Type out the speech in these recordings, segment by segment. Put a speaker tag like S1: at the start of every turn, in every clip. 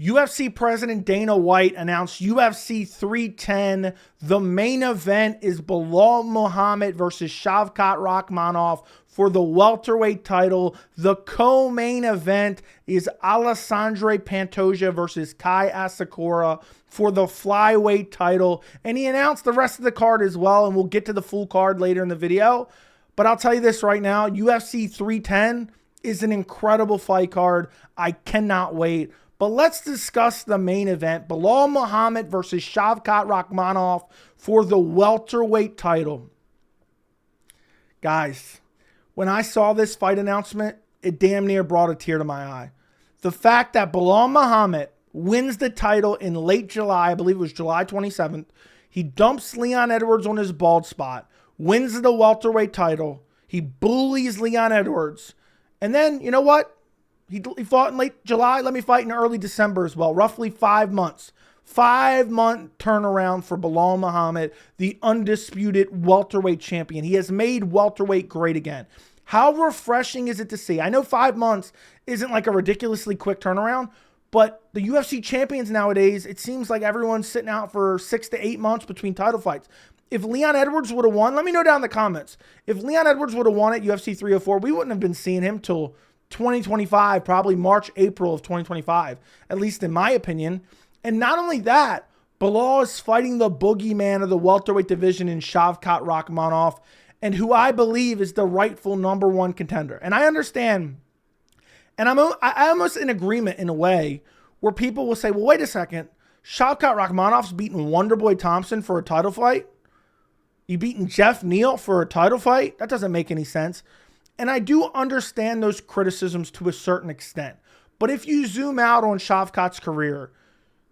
S1: UFC President Dana White announced UFC 310. The main event is Belal Muhammad versus Shavkat Rakhmonov for the welterweight title. The co-main event is Alexandre Pantoja versus Kai Asukara for the flyweight title. And he announced the rest of the card as well, and we'll get to the full card later in the video. But I'll tell you this right now, UFC 310 is an incredible fight card. I cannot wait. But let's discuss the main event. Belal Muhammad versus Shavkat Rakhmonov for the welterweight title. Guys, when I saw this fight announcement, it damn near brought a tear to my eye. The fact that Belal Muhammad wins the title in late July, I believe it was July 27th. He dumps Leon Edwards on his bald spot, wins the welterweight title. He bullies Leon Edwards. And then, you know what? He fought in late July. Let me fight in early December as well. Roughly 5 months. 5-month turnaround for Belal Muhammad, the undisputed welterweight champion. He has made welterweight great again. How refreshing is it to see? I know 5 months isn't like a ridiculously quick turnaround, but the UFC champions nowadays, it seems like everyone's sitting out for 6 to 8 months between title fights. If Leon Edwards would have won, let me know down in the comments. If Leon Edwards would have won at UFC 304, we wouldn't have been seeing him till 2025, probably March, April of 2025, at least in my opinion. And not only that, Belal is fighting the boogeyman of the welterweight division in Shavkat Rakhmonov, and who I believe is the rightful #1 contender. And I understand, and I'm almost in agreement in a way where people will say, well, wait a second, Shavkat Rakhmonov's beaten Wonderboy Thompson for a title fight? You beaten Jeff Neal for a title fight? That doesn't make any sense. And I do understand those criticisms to a certain extent. But if you zoom out on Shavkat's career,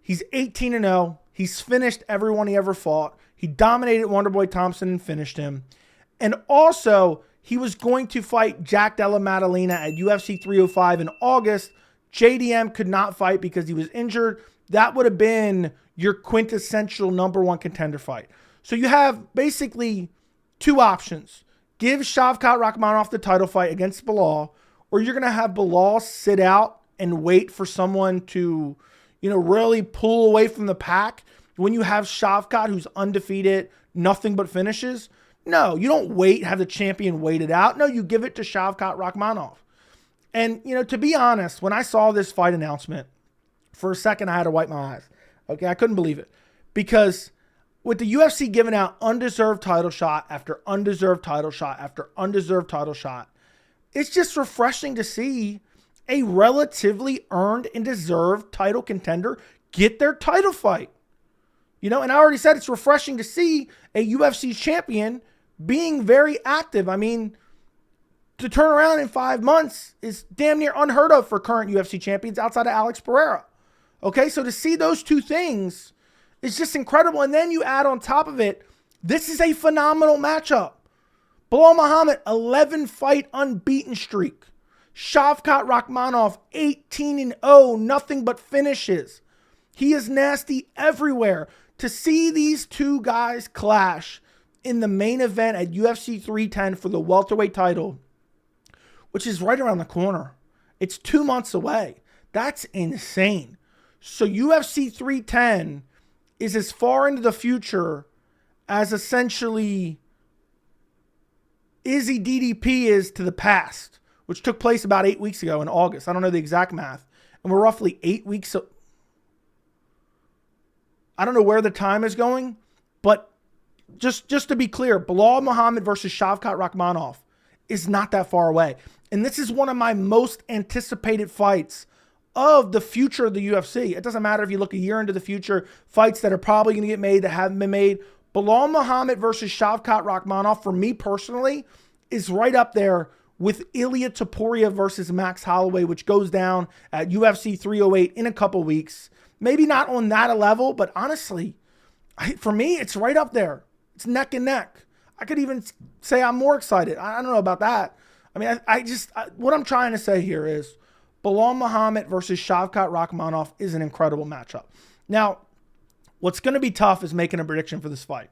S1: he's 18-0. He's finished everyone he ever fought. He dominated Wonderboy Thompson and finished him. And also, he was going to fight Jack Della Maddalena at UFC 305 in August. JDM could not fight because he was injured. That would have been your quintessential #1 contender fight. So you have basically two options. Give Shavkat Rakhmonov the title fight against Belal, or you're going to have Belal sit out and wait for someone to, really pull away from the pack when you have Shavkat, who's undefeated, nothing but finishes. No, you don't wait, have the champion wait it out. No, you give it to Shavkat Rakhmonov. And, to be honest, when I saw this fight announcement, for a second I had to wipe my eyes. Okay, I couldn't believe it. Because with the UFC giving out undeserved title shot after undeserved title shot after undeserved title shot, it's just refreshing to see a relatively earned and deserved title contender get their title fight. And I already said it's refreshing to see a UFC champion being very active. I mean, to turn around in 5 months is damn near unheard of for current UFC champions outside of Alex Pereira. Okay, so to see those two things, it's just incredible. And then you add on top of it, this is a phenomenal matchup. Belal Muhammad, 11-fight unbeaten streak. Shavkat Rakhmonov, 18-0, nothing but finishes. He is nasty everywhere. To see these two guys clash in the main event at UFC 310 for the welterweight title, which is right around the corner. It's 2 months away. That's insane. So UFC 310 is as far into the future as essentially Izzy DDP is to the past, which took place about 8 weeks ago in August. I don't know the exact math. And we're roughly 8 weeks. I don't know where the time is going, but just to be clear, Belal Muhammad versus Shavkat Rakhmonov is not that far away. And this is one of my most anticipated fights of the future of the UFC. It doesn't matter if you look a year into the future, fights that are probably going to get made that haven't been made. Belal Muhammad versus Shavkat Rakhmonov, for me personally, is right up there with Ilia Topuria versus Max Holloway, which goes down at UFC 308 in a couple weeks. Maybe not on that level, but honestly, for me, it's right up there. It's neck and neck. I could even say I'm more excited. I don't know about that. I mean, what I'm trying to say here is Belal Muhammad versus Shavkat Rakhmonov is an incredible matchup. Now, what's going to be tough is making a prediction for this fight.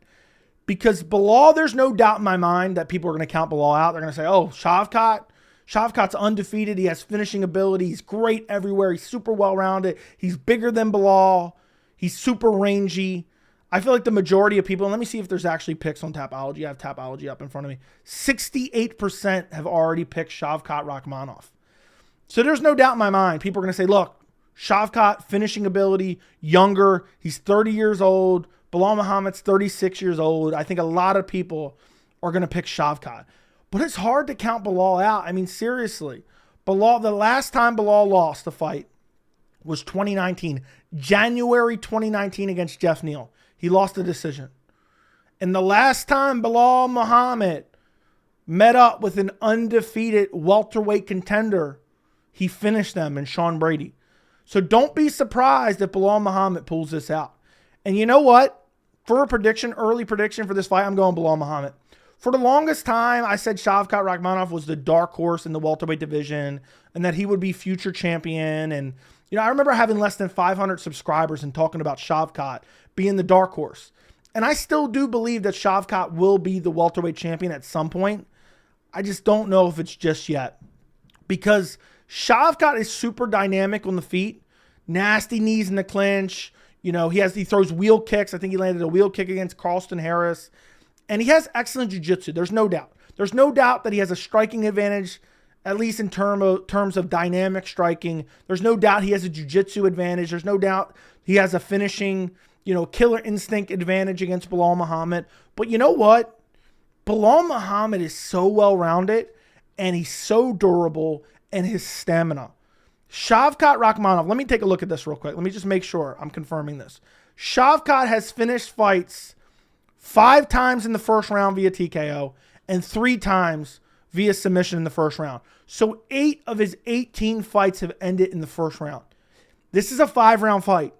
S1: Because Belal, there's no doubt in my mind that people are going to count Belal out. They're going to say, oh, Shavkat Shavkat's undefeated. He has finishing ability. He's great everywhere. He's super well-rounded. He's bigger than Belal. He's super rangy. I feel like the majority of people, and let me see if there's actually picks on Tapology. I have Tapology up in front of me. 68% have already picked Shavkat Rakhmonov. So there's no doubt in my mind. People are going to say, look, Shavkat, finishing ability, younger. He's 30 years old. Belal Muhammad's 36 years old. I think a lot of people are going to pick Shavkat. But it's hard to count Belal out. I mean, seriously. Belal, the last time Belal lost a fight was 2019. January 2019 against Jeff Neal. He lost a decision. And the last time Belal Muhammad met up with an undefeated welterweight contender, he finished them in Sean Brady. So don't be surprised if Belal Muhammad pulls this out. And you know what? For a prediction, early prediction for this fight, I'm going Belal Muhammad. For the longest time, I said Shavkat Rakhmonov was the dark horse in the welterweight division and that he would be future champion. And, I remember having less than 500 subscribers and talking about Shavkat being the dark horse. And I still do believe that Shavkat will be the welterweight champion at some point. I just don't know if it's just yet. Because Shavkat is super dynamic on the feet. Nasty knees in the clinch. He throws wheel kicks. I think he landed a wheel kick against Carlston Harris. And he has excellent jiu-jitsu. There's no doubt. There's no doubt that he has a striking advantage, at least in terms of dynamic striking. There's no doubt he has a jiu-jitsu advantage. There's no doubt he has a finishing, killer instinct advantage against Belal Muhammad. But you know what? Belal Muhammad is so well-rounded, and he's so durable, and his stamina. Shavkat Rakhmonov, let me take a look at this real quick. Let me just make sure I'm confirming this. Shavkat has finished fights 5 times in the first round via TKO and 3 times via submission in the first round. So 8 of his 18 fights have ended in the first round. This is a 5-round fight.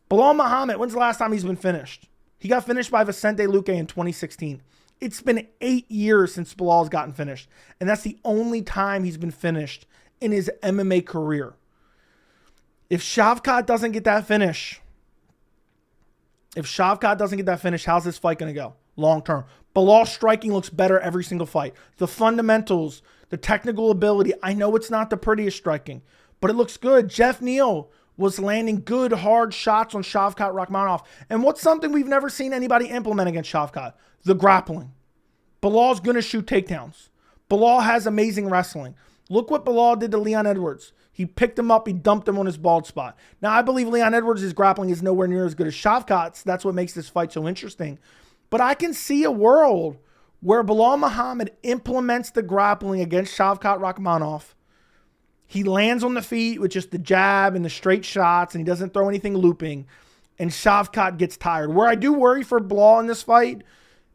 S1: Belal Muhammad, when's the last time he's been finished? He got finished by Vicente Luque in 2016. It's been 8 years since Belal's gotten finished. And that's the only time he's been finished in his MMA career. If Shavkat doesn't get that finish, how's this fight going to go long term? Belal's striking looks better every single fight. The fundamentals, the technical ability, I know it's not the prettiest striking, but it looks good. Jeff Neal was landing good, hard shots on Shavkat Rakhmonov. And what's something we've never seen anybody implement against Shavkat? The grappling. Belal's going to shoot takedowns. Belal has amazing wrestling. Look what Belal did to Leon Edwards. He picked him up. He dumped him on his bald spot. Now, I believe Leon Edwards' grappling is nowhere near as good as Shavkat's. That's what makes this fight so interesting. But I can see a world where Belal Muhammad implements the grappling against Shavkat Rakhmonov. He lands on the feet with just the jab and the straight shots, and he doesn't throw anything looping. And Shavkat gets tired. Where I do worry for Belal in this fight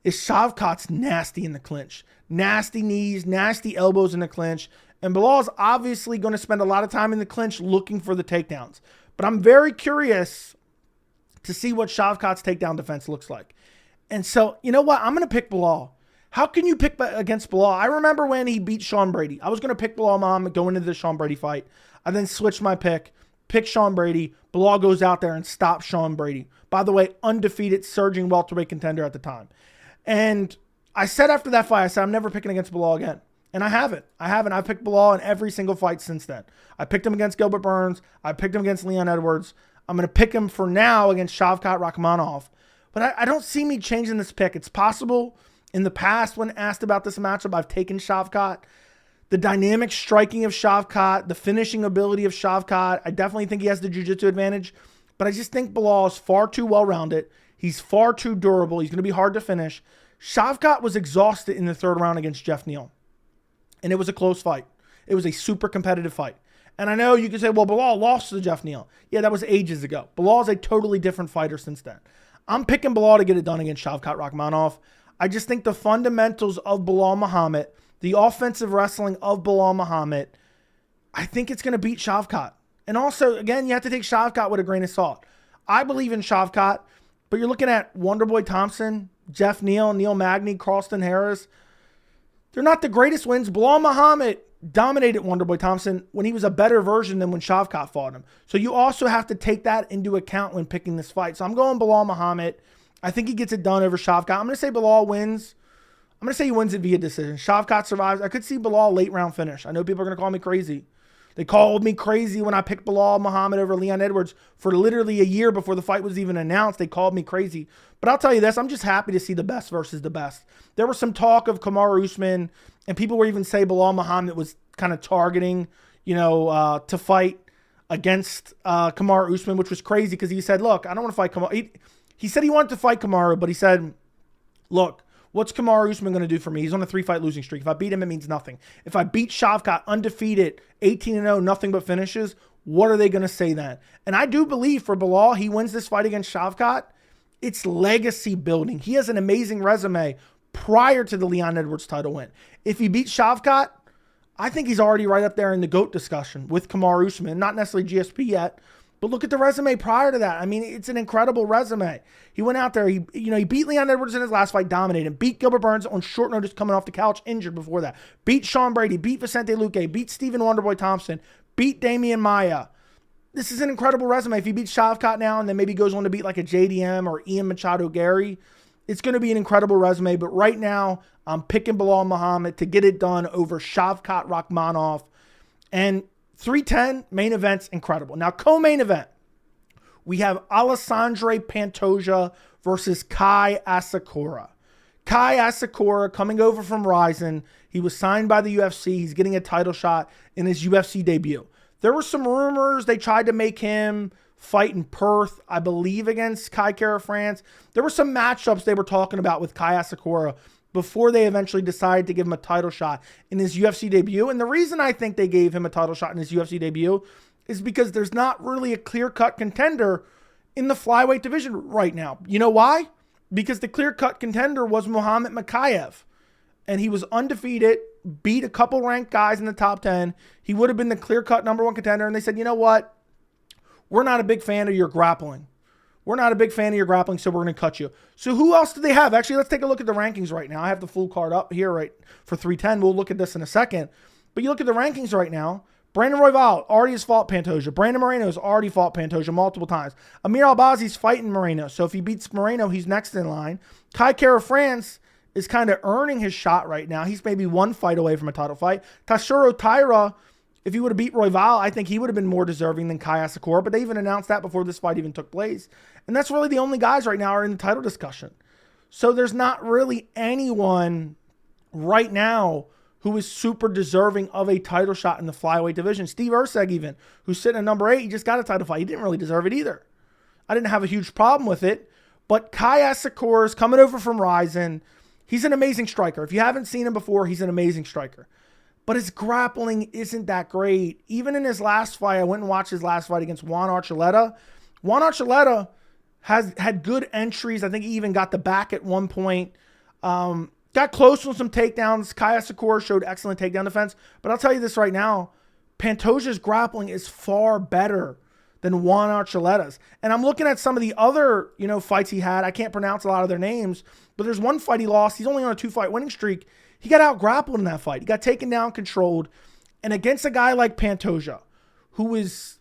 S1: is Shavkat's nasty in the clinch. Nasty knees, nasty elbows in the clinch. And Belal is obviously going to spend a lot of time in the clinch looking for the takedowns. But I'm very curious to see what Shavkat's takedown defense looks like. And so, you know what? I'm going to pick Belal. How can you pick against Belal? I remember when he beat Sean Brady. I was going to pick Belal Muhammad going into the Sean Brady fight. I then switched my pick Sean Brady. Belal goes out there and stops Sean Brady. By the way, undefeated, surging welterweight contender at the time. And I said after that fight, I said, I'm never picking against Belal again. And I haven't. I've picked Belal in every single fight since then. I picked him against Gilbert Burns. I picked him against Leon Edwards. I'm going to pick him for now against Shavkat Rakhmonov. But I don't see me changing this pick. It's possible in the past when asked about this matchup, I've taken Shavkat. The dynamic striking of Shavkat, the finishing ability of Shavkat, I definitely think he has the jiu-jitsu advantage. But I just think Belal is far too well-rounded. He's far too durable. He's going to be hard to finish. Shavkat was exhausted in the 3rd round against Jeff Neal. And it was a close fight. It was a super competitive fight. And I know you can say, well, Belal lost to Jeff Neal. Yeah, that was ages ago. Belal is a totally different fighter since then. I'm picking Belal to get it done against Shavkat Rakhmonov. I just think the fundamentals of Belal Muhammad, the offensive wrestling of Belal Muhammad, I think it's going to beat Shavkat. And also, again, you have to take Shavkat with a grain of salt. I believe in Shavkat, but you're looking at Wonderboy Thompson, Jeff Neal, Neil Magny, Carlston Harris. They're not the greatest wins. Belal Muhammad dominated Wonderboy Thompson when he was a better version than when Shavkat fought him. So you also have to take that into account when picking this fight. So I'm going Belal Muhammad. I think he gets it done over Shavkat. I'm going to say Belal wins. I'm going to say he wins it via decision. Shavkat survives. I could see Belal late round finish. I know people are going to call me crazy. They called me crazy when I picked Belal Muhammad over Leon Edwards for literally a year before the fight was even announced. They called me crazy. But I'll tell you this, I'm just happy to see the best versus the best. There was some talk of Kamaru Usman, and people were even saying Belal Muhammad was kind of targeting, to fight against Kamaru Usman, which was crazy because he said, look, I don't want to fight Kamaru. He said he wanted to fight Kamaru, but he said, look, what's Kamaru Usman going to do for me? He's on a 3-fight losing streak. If I beat him, it means nothing. If I beat Shavkat undefeated, 18-0, nothing but finishes, what are they going to say then? And I do believe for Belal, he wins this fight against Shavkat. It's legacy building. He has an amazing resume prior to the Leon Edwards title win. If he beats Shavkat, I think he's already right up there in the GOAT discussion with Kamaru Usman. Not necessarily GSP yet, but look at the resume prior to that. I mean, it's an incredible resume. He went out there, he beat Leon Edwards in his last fight, dominated. Beat Gilbert Burns on short notice coming off the couch, injured before that. Beat Sean Brady, beat Vicente Luque, beat Stephen Wonderboy Thompson, beat Damian Maia. This is an incredible resume. If he beats Shavkat now and then maybe goes on to beat like a JDM or Ian Machado Gary, it's going to be an incredible resume. But right now, I'm picking Belal Muhammad to get it done over Shavkat Rakhmonov. And 310 main event's incredible. Now, co-main event, we have Alexandre Pantoja versus Kai Asukara. Kai Asukara coming over from Ryzen. He was signed by the UFC. He's getting a title shot in his UFC debut. There were some rumors. They tried to make him fight in Perth, I believe, against Kai Kara-France. There were some matchups they were talking about with Kai Asukara before they eventually decided to give him a title shot in his UFC debut. And the reason I think they gave him a title shot in his UFC debut is because there's not really a clear-cut contender in the flyweight division right now. You know why? Because the clear-cut contender was Muhammad Mokaev. And he was undefeated, beat a couple ranked guys in the top 10. He would have been the clear-cut number one contender. And they said, you know what? We're not a big fan of your grappling. We're not a big fan of your grappling, so we're going to cut you. So who else do they have? Actually, let's take a look at the rankings right now. I have the full card up here right for 310. We'll look at this in a second. But you look at the rankings right now. Brandon Royval already has fought Pantoja. Brandon Moreno has already fought Pantoja multiple times. Amir Albazi's fighting Moreno. So if he beats Moreno, he's next in line. Kai Kara-France is kind of earning his shot right now. He's maybe one fight away from a title fight. Tatsuro Taira, if he would have beat Royval, I think he would have been more deserving than Kai Asukara, but they even announced that before this fight even took place. And that's really the only guys right now are in the title discussion. So there's not really anyone right now who is super deserving of a title shot in the flyweight division. Steve Erceg even, who's sitting at number 8, he just got a title fight. He didn't really deserve it either. I didn't have a huge problem with it, but Kai Asukara is coming over from Ryzen. He's an amazing striker. If you haven't seen him before, he's an amazing striker. But his grappling isn't that great. Even in his last fight, I went and watched his last fight against Juan Archuleta. Juan Archuleta has had good entries. I think he even got the back at one point. Got close on some takedowns. Kai Asukara showed excellent takedown defense. But I'll tell you this right now, Pantoja's grappling is far better than Juan Archuleta's. And I'm looking at some of the other, fights he had. I can't pronounce a lot of their names, but there's one fight he lost. He's only on a 2-fight winning streak. He got out-grappled in that fight. He got taken down, controlled. And against a guy like Pantoja, who is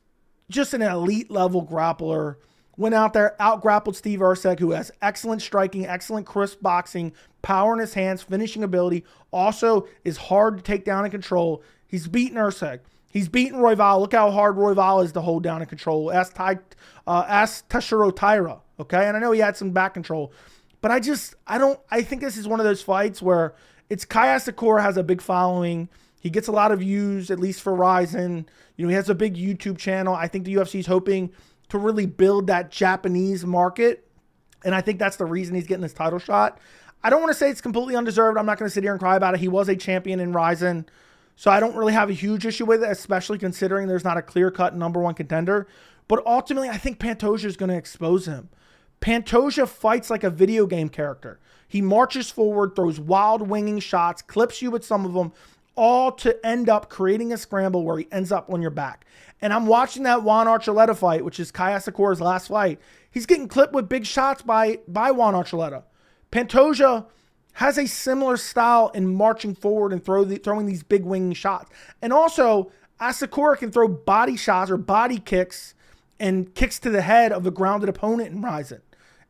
S1: just an elite-level grappler, went out there, out-grappled Steve Erceg, who has excellent striking, excellent crisp boxing, power in his hands, finishing ability, also is hard to take down and control. He's beaten Erceg. He's beaten Royval. Look how hard Royval is to hold down and control. Ask Tatsuro Taira, okay? And I know he had some back control. But I think this is one of those fights where it's Kai Asukara has a big following. He gets a lot of views, at least for Ryzen. He has a big YouTube channel. I think the UFC is hoping to really build that Japanese market. And I think that's the reason he's getting this title shot. I don't want to say it's completely undeserved. I'm not going to sit here and cry about it. He was a champion in Ryzen. So I don't really have a huge issue with it, especially considering there's not a clear-cut number one contender. But ultimately, I think Pantoja is going to expose him. Pantoja fights like a video game character. He marches forward, throws wild winging shots, clips you with some of them, all to end up creating a scramble where he ends up on your back. And I'm watching that Juan Archuleta fight, which is Kai Asukara's last fight. He's getting clipped with big shots by Juan Archuleta. Pantoja has a similar style in marching forward and throwing these big winging shots. And also, Asukara can throw body shots or body kicks and kicks to the head of a grounded opponent in Ryzen.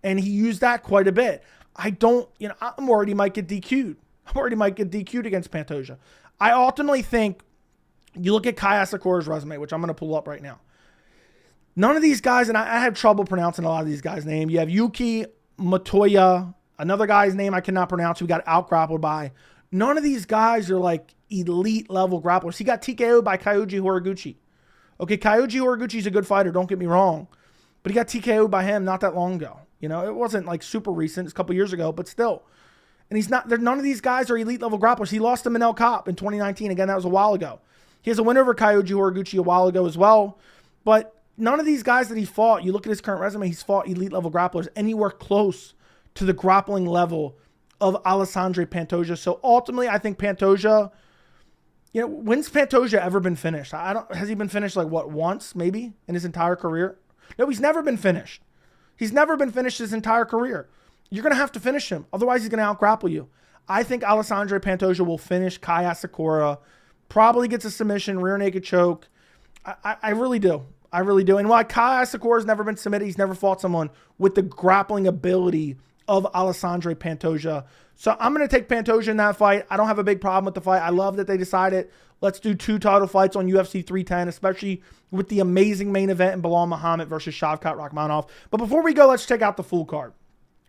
S1: And he used that quite a bit. I'm worried he might get DQ'd. I'm worried he might get DQ'd against Pantoja. I ultimately think you look at Kai Asukara's resume, which I'm going to pull up right now. None of these guys, and I have trouble pronouncing a lot of these guys' names. You have Yuki Motoya, another guy's name I cannot pronounce who got out-grappled by. None of these guys are like elite level grapplers. He got TKO'd by Kyoji Horiguchi. Okay, Kyoji Horiguchi's a good fighter, don't get me wrong. But he got TKO'd by him not that long ago. You know, it wasn't like super recent. It's a couple years ago, but still. And he's not, none of these guys are elite level grapplers. He lost to Manel Kopp in 2019. Again, that was a while ago. He has a win over Kyoji Horiguchi a while ago as well. But none of these guys that he fought, you look at his current resume, he's fought elite level grapplers anywhere close to the grappling level of Alexandre Pantoja. So ultimately, I think Pantoja, you know, when's Pantoja ever been finished? Has he been finished like what, once maybe in his entire career? No, he's never been finished. He's never been finished his entire career. You're going to have to finish him. Otherwise, he's going to out-grapple you. I think Alexandre Pantoja will finish Kai Asukara. Probably gets a submission, rear naked choke. I really do. I really do. And while Kai Asukara has never been submitted, he's never fought someone with the grappling ability of Alexandre Pantoja. So I'm going to take Pantoja in that fight. I don't have a big problem with the fight. I love that they decided, let's do 2 title fights on UFC 310, especially with the amazing main event in Belal Muhammad versus Shavkat Rakhmonov. But before we go, let's check out the full card,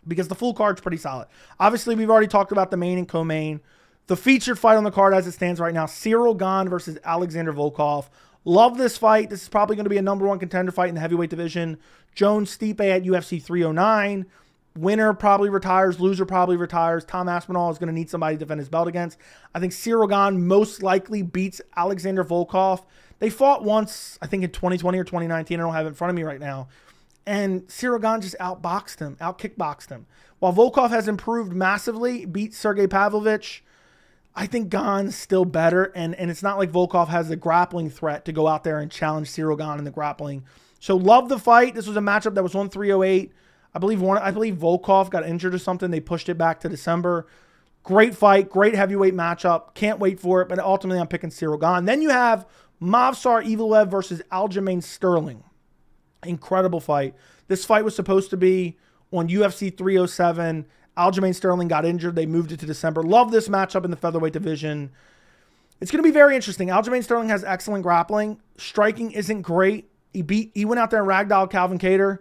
S1: because the full card's pretty solid. Obviously, we've already talked about the main and co-main. The featured fight on the card as it stands right now, Ciryl Gane versus Alexander Volkov. Love this fight. This is probably going to be a number 1 contender fight in the heavyweight division. Jones-Stipe at UFC 309. Winner probably retires. Loser probably retires. Tom Aspinall is going to need somebody to defend his belt against. I think Ciryl Gane most likely beats Alexander Volkov. They fought once, I think in 2020 or 2019. I don't have it in front of me right now. And Ciryl Gane just outboxed him, out-kickboxed him. While Volkov has improved massively, beat Sergey Pavlovich, I think Gane's still better. And it's not like Volkov has the grappling threat to go out there and challenge Ciryl Gane in the grappling. So love the fight. This was a matchup that was on 308. I believe Volkov got injured or something. They pushed it back to December. Great fight, great heavyweight matchup. Can't wait for it, but ultimately I'm picking Ciryl Gane. Then you have Movsar Evloev versus Aljamain Sterling. Incredible fight. This fight was supposed to be on UFC 307. Aljamain Sterling got injured. They moved it to December. Love this matchup in the featherweight division. It's going to be very interesting. Aljamain Sterling has excellent grappling. Striking isn't great. He went out there and ragdolled Calvin Kattar.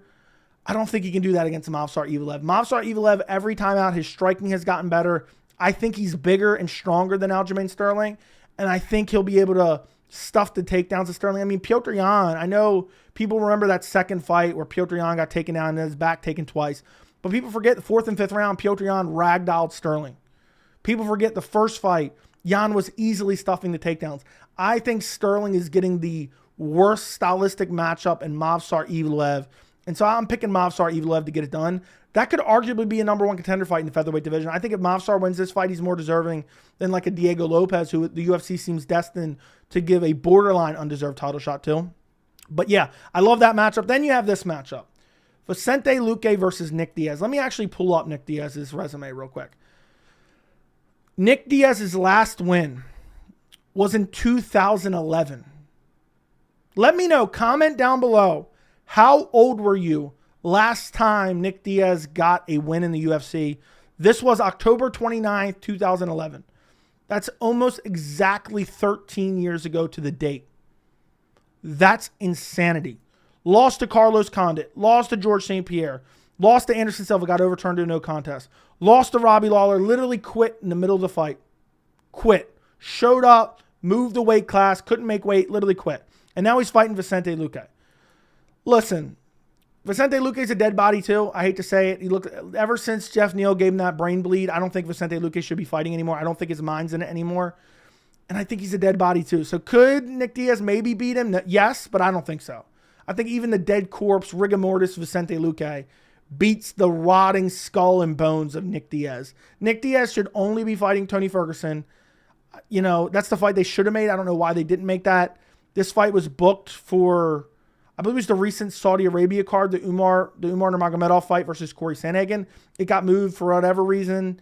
S1: I don't think he can do that against Movsar Evloev. Movsar Evloev, every time out, his striking has gotten better. I think he's bigger and stronger than Aljamain Sterling, and I think he'll be able to stuff the takedowns of Sterling. I mean, Petr Yan, I know people remember that second fight where Petr Yan got taken down and his back taken twice, but people forget the 4th and 5th round, Petr Yan ragdolled Sterling. People forget the first fight, Yan was easily stuffing the takedowns. I think Sterling is getting the worst stylistic matchup in Movsar Evloev. And so I'm picking Movsar Evloev to get it done. That could arguably be a number 1 contender fight in the featherweight division. I think if Movsar wins this fight, he's more deserving than like a Diego Lopez, who the UFC seems destined to give a borderline undeserved title shot to. But yeah, I love that matchup. Then you have this matchup. Vicente Luque versus Nick Diaz. Let me actually pull up Nick Diaz's resume real quick. Nick Diaz's last win was in 2011. Let me know, comment down below. How old were you last time Nick Diaz got a win in the UFC? This was October 29th, 2011. That's almost exactly 13 years ago to the date. That's insanity. Lost to Carlos Condit. Lost to George St. Pierre. Lost to Anderson Silva. Got overturned to a no contest. Lost to Robbie Lawler. Literally quit in the middle of the fight. Quit. Showed up. Moved the weight class. Couldn't make weight. Literally quit. And now he's fighting Vicente Luque. Listen, Vicente Luque is a dead body too. I hate to say it. He looked, ever since Jeff Neal gave him that brain bleed, I don't think Vicente Luque should be fighting anymore. I don't think his mind's in it anymore. And I think he's a dead body too. So could Nick Diaz maybe beat him? Yes, but I don't think so. I think even the dead corpse, rigor mortis Vicente Luque beats the rotting skull and bones of Nick Diaz. Nick Diaz should only be fighting Tony Ferguson. You know, that's the fight they should have made. I don't know why they didn't make that. This fight was booked for, I believe it was the recent Saudi Arabia card, the Umar Nurmagomedov fight versus Corey Sandhagen. It got moved for whatever reason.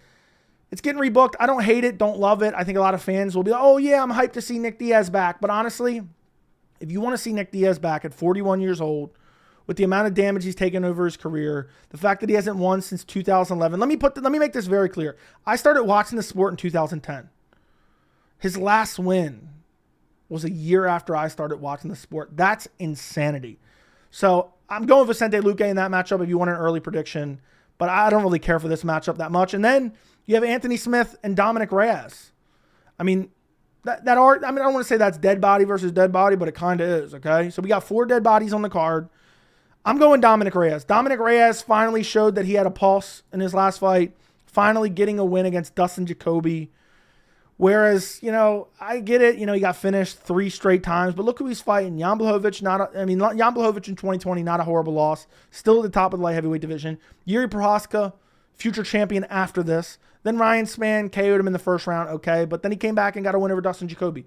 S1: It's getting rebooked. I don't hate it, don't love it. I think a lot of fans will be like, oh yeah, I'm hyped to see Nick Diaz back. But honestly, if you want to see Nick Diaz back at 41 years old with the amount of damage he's taken over his career, the fact that he hasn't won since 2011. Let me make this very clear. I started watching the sport in 2010. His last win was a year after I started watching the sport. That's insanity. So I'm going Vicente Luque in that matchup if you want an early prediction, but I don't really care for this matchup that much. And then you have Anthony Smith and Dominic Reyes. I mean, I don't want to say that's dead body versus dead body, but it kind of is, okay? So we got 4 dead bodies on the card. I'm going Dominic Reyes. Dominic Reyes finally showed that he had a pulse in his last fight, finally getting a win against Dustin Jacoby. Whereas, I get it. He got finished 3 straight times, but look who he's fighting. Jan Blachowicz, Jan Blachowicz in 2020, not a horrible loss. Still at the top of the light heavyweight division. Yuri Prochazka, future champion after this. Then Ryan Spann KO'd him in the first round, okay, but then he came back and got a win over Dustin Jacoby.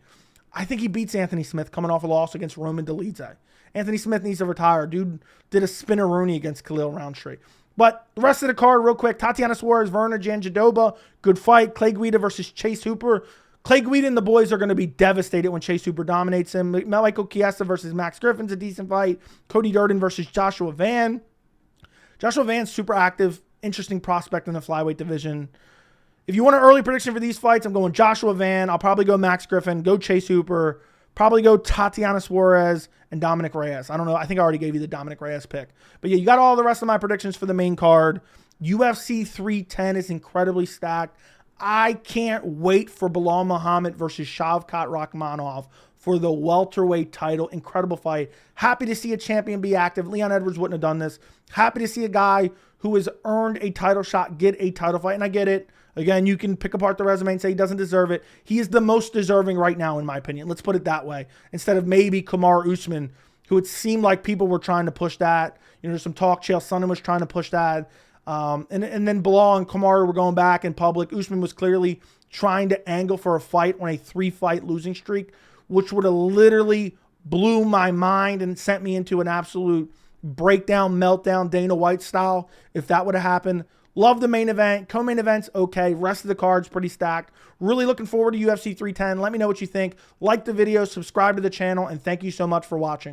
S1: I think he beats Anthony Smith coming off a loss against Roman Dolidze. Anthony Smith needs to retire. Dude did a spinneroonie against Khalil Roundtree. But the rest of the card, real quick, Tatiana Suarez, Verna Jandiroba, good fight. Clay Guida versus Chase Hooper. Clay Guida and the boys are going to be devastated when Chase Hooper dominates him. Michael Chiesa versus Max Griffin's a decent fight. Cody Durden versus Joshua Van. Joshua Van's super active, interesting prospect in the flyweight division. If you want an early prediction for these fights, I'm going Joshua Van. I'll probably go Max Griffin, go Chase Hooper, probably go Tatiana Suarez and Dominic Reyes. I don't know. I think I already gave you the Dominic Reyes pick. But yeah, you got all the rest of my predictions for the main card. UFC 310 is incredibly stacked. I can't wait for Belal Muhammad versus Shavkat Rakhmonov for the welterweight title. Incredible fight. Happy to see a champion be active. Leon Edwards wouldn't have done this. Happy to see a guy who has earned a title shot get a title fight. And I get it. Again, you can pick apart the resume and say he doesn't deserve it. He is the most deserving right now, in my opinion. Let's put it that way. Instead of maybe Kamaru Usman, who it seemed like people were trying to push that. There's some talk. Chael Sonnen was trying to push that. And then Belal and Kamaru were going back in public. Usman was clearly trying to angle for a fight on a 3-fight losing streak, which would have literally blew my mind and sent me into an absolute breakdown, meltdown, Dana White style if that would have happened. Love the main event. Co-main event's okay. Rest of the card's pretty stacked. Really looking forward to UFC 310. Let me know what you think. Like the video, subscribe to the channel, and thank you so much for watching.